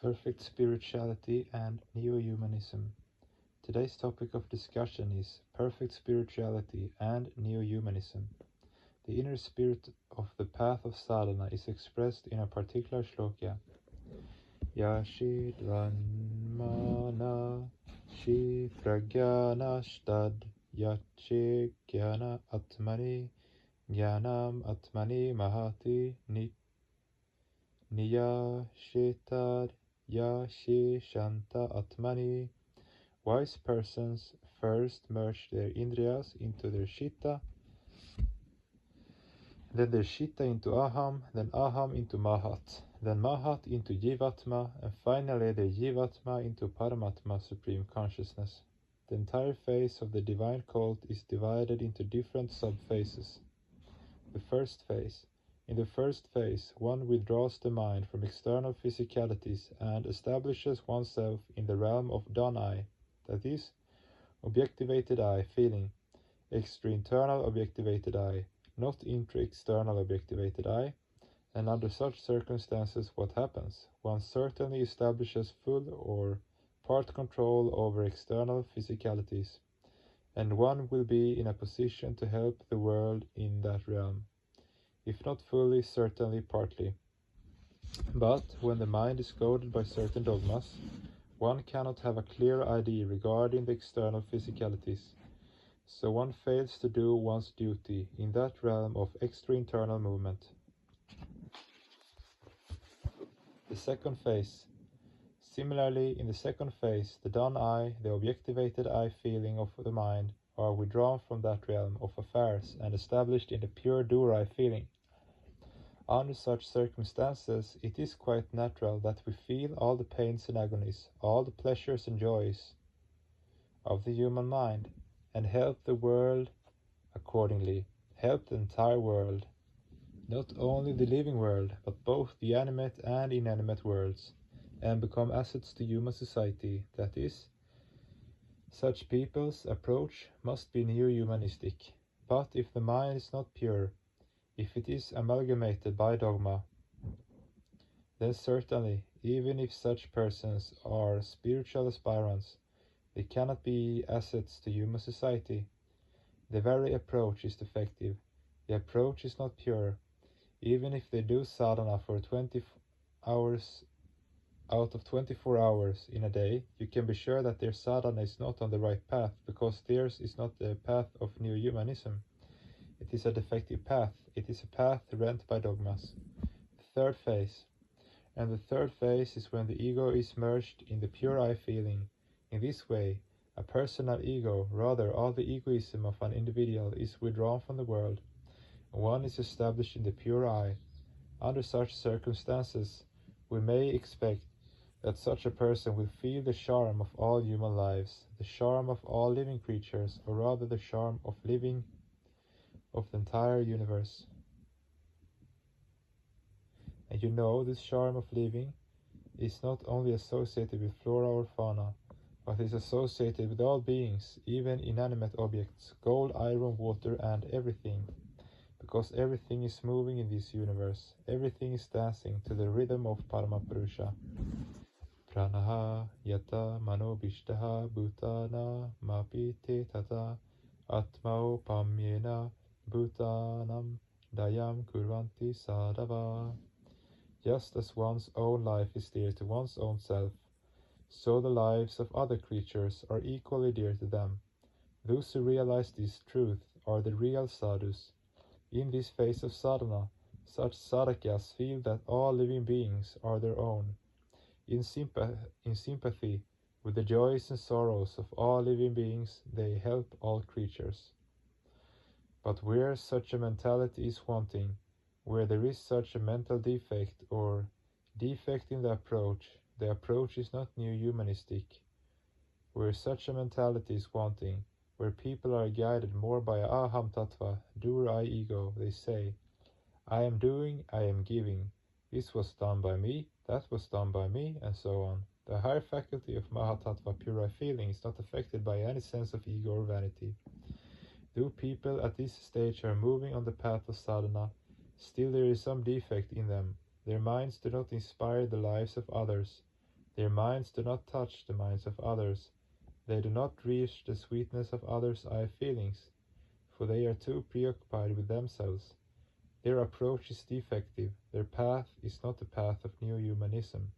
Perfect spirituality and neo-humanism. Today's topic of discussion is perfect spirituality and neo-humanism. The inner spirit of the path of sadhana is expressed in a particular shloka. Yashidvanmana shi pragyanashtad yache jnana atmani jnanam atmani mahati niyashetad yashi shanta atmani. Wise persons first merge their indriyas into their chitta, then their chitta into aham, then aham into mahat, then mahat into jivatma, and finally their jivatma into paramatma, supreme consciousness. The entire phase of the divine cult is divided into different sub-phases. The first phase. In the first phase, one withdraws the mind from external physicalities and establishes oneself in the realm of Dhan-I, that is, objectivated I feeling, extra-internal objectivated I, not intra-external objectivated I, and under such circumstances what happens? One certainly establishes full or part control over external physicalities, and one will be in a position to help the world in that realm, if not fully, certainly partly. But when the mind is goaded by certain dogmas, one cannot have a clear idea regarding the external physicalities, so one fails to do one's duty in that realm of extra-internal movement. The second phase. Similarly, in the second phase, the Dhan-I, the objectivated I feeling of the mind, are withdrawn from that realm of affairs and established in the pure doer-I feeling. Under such circumstances, it is quite natural that we feel all the pains and agonies, all the pleasures and joys of the human mind, and help the world accordingly, help the entire world, not only the living world, but both the animate and inanimate worlds, and become assets to human society. That is, such people's approach must be neo-humanistic. But if the mind is not pure, if it is amalgamated by dogma, then certainly, even if such persons are spiritual aspirants, they cannot be assets to human society. The very approach is defective. The approach is not pure. Even if they do sadhana for 20 hours out of 24 hours in a day, you can be sure that their sadhana is not on the right path, because theirs is not the path of neo-humanism. It is a defective path. It is a path rent by dogmas. The third phase. And the third phase is when the ego is merged in the pure I feeling. In this way, a personal ego, rather all the egoism of an individual, is withdrawn from the world, and one is established in the pure I. Under such circumstances, we may expect that such a person will feel the charm of all human lives, the charm of all living creatures, or rather the charm of living of the entire universe. And you know, this charm of living is not only associated with flora or fauna, but is associated with all beings, even inanimate objects, gold, iron, water, and everything, because everything is moving in this universe, everything is dancing to the rhythm of Paramapurusha. Pranaha yata manobishtaha bhutana mapi te tata atmao pamyena bhutanam dayam kurvanti sadhava. Just as one's own life is dear to one's own self, so the lives of other creatures are equally dear to them. Those who realize this truth are the real sadhus. In this phase of sadhana, such sadhakas feel that all living beings are their own. In sympathy with the joys and sorrows of all living beings, they help all creatures. But where such a mentality is wanting, where there is such a mental defect or defect in the approach is not neo-humanistic. Where such a mentality is wanting, where people are guided more by aham tattva, doer-I ego, they say, I am doing, I am giving. This was done by me, that was done by me, and so on. The higher faculty of Mahatattva, pure I feeling, is not affected by any sense of ego or vanity. Though people at this stage are moving on the path of sadhana, still there is some defect in them. Their minds do not inspire the lives of others, Their minds do not touch the minds of others. They do not reach the sweetness of others' eye feelings, for they are too preoccupied with themselves. Their approach is defective. Their path is not the path of new humanism.